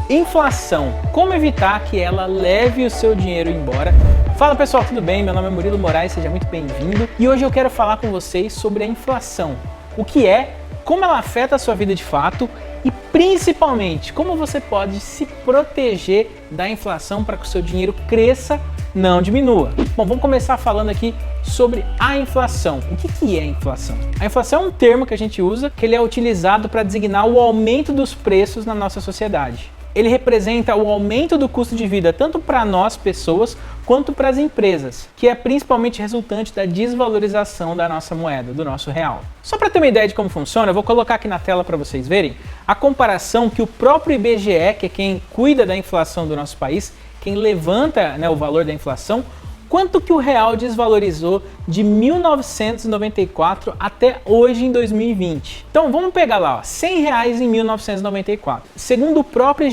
Inflação, como evitar que ela leve o seu dinheiro embora? Fala pessoal, tudo bem? Meu nome é Murilo Moraes, seja muito bem-vindo. E hoje eu quero falar com vocês sobre a inflação. O que é, como ela afeta a sua vida de fato e principalmente como você pode se proteger da inflação para que o seu dinheiro cresça, não diminua. Bom, vamos começar falando aqui sobre a inflação. O que é a inflação? A inflação é um termo que a gente usa, que ele é utilizado para designar o aumento dos preços na nossa sociedade. Ele representa o aumento do custo de vida tanto para nós, pessoas, quanto para as empresas, que é principalmente resultante da desvalorização da nossa moeda, do nosso real. Só para ter uma ideia de como funciona, eu vou colocar aqui na tela para vocês verem a comparação que o próprio IBGE, que é quem cuida da inflação do nosso país, quem levanta, o valor da inflação, quanto que o real desvalorizou de 1994 até hoje em 2020. Então vamos pegar lá, R$100 em 1994. Segundo o próprio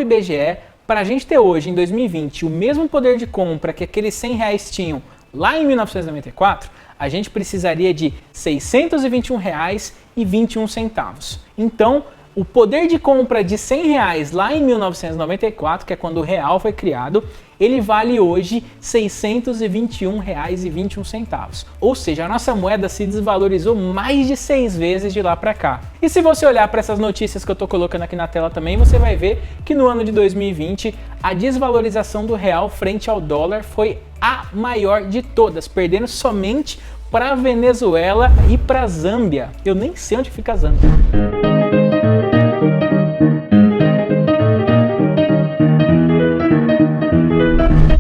IBGE, para a gente ter hoje em 2020 o mesmo poder de compra que aqueles R$100 tinham lá em 1994, a gente precisaria de R$ 621,21. Então, o poder de compra de R$100 lá em 1994, que é quando o real foi criado, ele vale hoje R$ 621,21. Ou seja, a nossa moeda se desvalorizou mais de 6 vezes de lá para cá. E se você olhar para essas notícias que eu estou colocando aqui na tela também, você vai ver que no ano de 2020 a desvalorização do real frente ao dólar foi a maior de todas, perdendo somente para a Venezuela e para a Zâmbia. Eu nem sei onde fica a Zâmbia.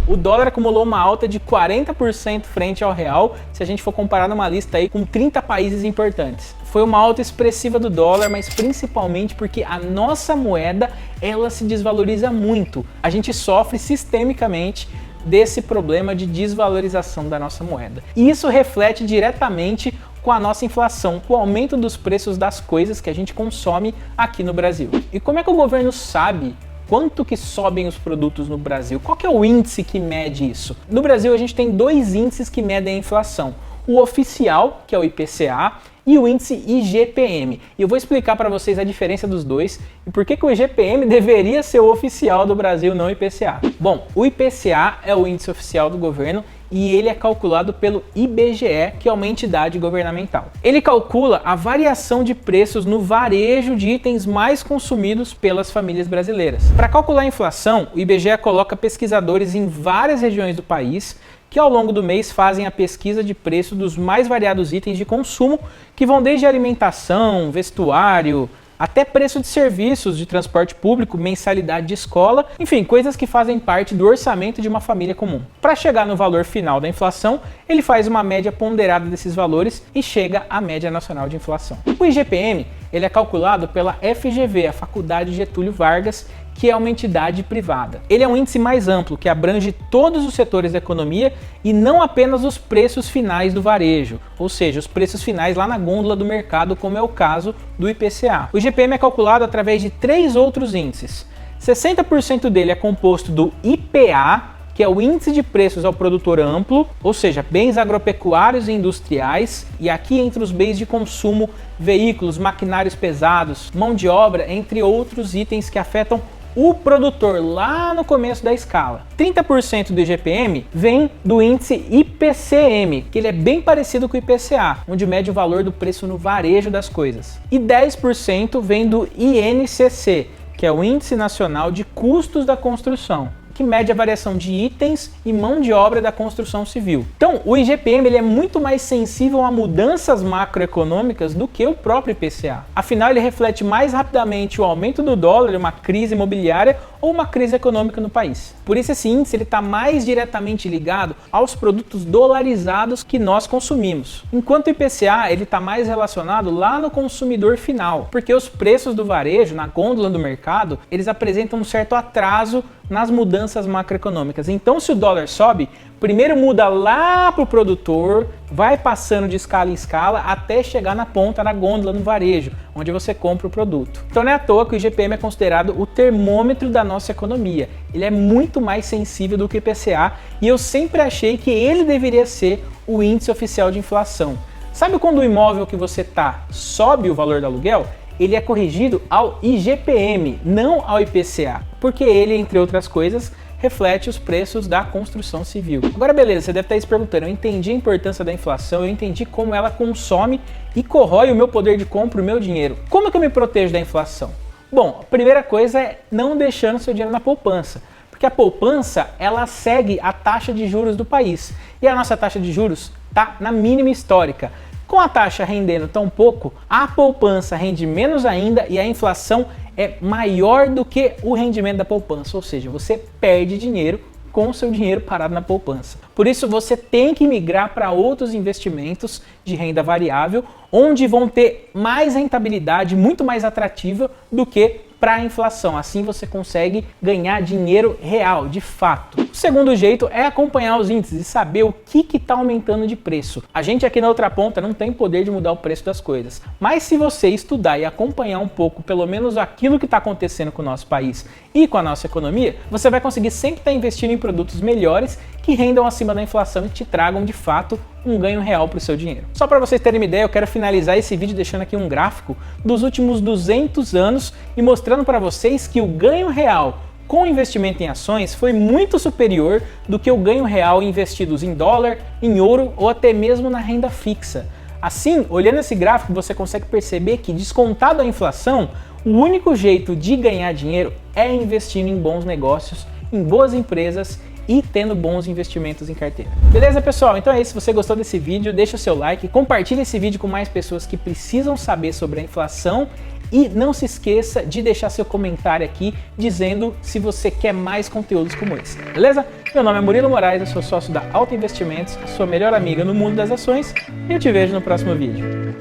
O dólar acumulou uma alta de 40% frente ao real, se a gente for comparar numa lista aí com 30 países importantes. Foi uma alta expressiva do dólar, mas principalmente porque a nossa moeda, ela se desvaloriza muito. A gente sofre sistemicamente desse problema de desvalorização da nossa moeda. E isso reflete diretamente com a nossa inflação, com o aumento dos preços das coisas que a gente consome aqui no Brasil. E como é que o governo sabe quanto que sobem os produtos no Brasil? Qual que é o índice que mede isso? No Brasil a gente tem dois índices que medem a inflação. O oficial, que é o IPCA, e o índice IGPM. E eu vou explicar para vocês a diferença dos dois e por que o IGPM deveria ser o oficial do Brasil, não o IPCA. Bom, o IPCA é o índice oficial do governo e ele é calculado pelo IBGE, que é uma entidade governamental. Ele calcula a variação de preços no varejo de itens mais consumidos pelas famílias brasileiras. Para calcular a inflação, o IBGE coloca pesquisadores em várias regiões do país que ao longo do mês fazem a pesquisa de preço dos mais variados itens de consumo, que vão desde alimentação, vestuário, até preço de serviços de transporte público, mensalidade de escola, enfim, coisas que fazem parte do orçamento de uma família comum. Para chegar no valor final da inflação, ele faz uma média ponderada desses valores e chega à média nacional de inflação. O IGPM, ele é calculado pela FGV, a Faculdade Getúlio Vargas, que é uma entidade privada. Ele é um índice mais amplo, que abrange todos os setores da economia e não apenas os preços finais do varejo, ou seja, os preços finais lá na gôndola do mercado, como é o caso do IPCA. O IGPM é calculado através de 3 outros índices. 60% dele é composto do IPA, que é o índice de preços ao produtor amplo, ou seja, bens agropecuários e industriais, e aqui entre os bens de consumo, veículos, maquinários pesados, mão de obra, entre outros itens que afetam o produtor lá no começo da escala. 30% do IGPM vem do índice IPCM, que ele é bem parecido com o IPCA, onde mede o valor do preço no varejo das coisas. E 10% vem do INCC, que é o Índice Nacional de Custos da Construção, que mede a variação de itens e mão de obra da construção civil. Então, o IGPM ele é muito mais sensível a mudanças macroeconômicas do que o próprio IPCA. Afinal, ele reflete mais rapidamente o aumento do dólar, uma crise imobiliária ou uma crise econômica no país. Por isso, esse índice está mais diretamente ligado aos produtos dolarizados que nós consumimos. Enquanto o IPCA está mais relacionado lá no consumidor final, porque os preços do varejo, na gôndola do mercado, eles apresentam um certo atraso nas mudanças macroeconômicas. Então, se o dólar sobe, primeiro muda lá para o produtor, vai passando de escala em escala até chegar na ponta da gôndola no varejo, onde você compra o produto. Então não é à toa que o IGPM é considerado o termômetro da nossa economia. Ele é muito mais sensível do que o IPCA e eu sempre achei que ele deveria ser o índice oficial de inflação. Sabe quando o imóvel que você sobe o valor do aluguel? ele é corrigido ao IGPM, não ao IPCA, porque ele, entre outras coisas, reflete os preços da construção civil. Agora beleza, você deve estar se perguntando, eu entendi a importância da inflação, eu entendi como ela consome e corrói o meu poder de compra, o meu dinheiro. Como é que eu me protejo da inflação? Bom, a primeira coisa é não deixando seu dinheiro na poupança, porque a poupança ela segue a taxa de juros do país e a nossa taxa de juros está na mínima histórica. Com a taxa rendendo tão pouco, a poupança rende menos ainda e a inflação é maior do que o rendimento da poupança, ou seja, você perde dinheiro com o seu dinheiro parado na poupança. Por isso você tem que migrar para outros investimentos de renda variável, onde vão ter mais rentabilidade, muito mais atrativa do que para a inflação. Assim você consegue ganhar dinheiro real, de fato. O segundo jeito é acompanhar os índices e saber o que está aumentando de preço. A gente aqui na outra ponta não tem poder de mudar o preço das coisas, mas se você estudar e acompanhar um pouco, pelo menos aquilo que está acontecendo com o nosso país e com a nossa economia, você vai conseguir sempre estar investindo em produtos melhores que rendam acima da inflação e te tragam de fato um ganho real para o seu dinheiro. Só para vocês terem uma ideia, eu quero finalizar esse vídeo deixando aqui um gráfico dos últimos 200 anos e mostrando para vocês que o ganho real com investimento em ações foi muito superior do que o ganho real investidos em dólar, em ouro ou até mesmo na renda fixa. Assim, olhando esse gráfico, você consegue perceber que, descontado a inflação, o único jeito de ganhar dinheiro é investindo em bons negócios, em boas empresas e tendo bons investimentos em carteira. Beleza, pessoal? Então é isso. Se você gostou desse vídeo, deixa o seu like, compartilha esse vídeo com mais pessoas que precisam saber sobre a inflação e não se esqueça de deixar seu comentário aqui dizendo se você quer mais conteúdos como esse. Beleza? Meu nome é Murilo Moraes, eu sou sócio da Alta Investimentos, a sua melhor amiga no mundo das ações, e eu te vejo no próximo vídeo.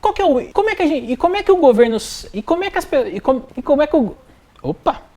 Como é que o governo... Opa!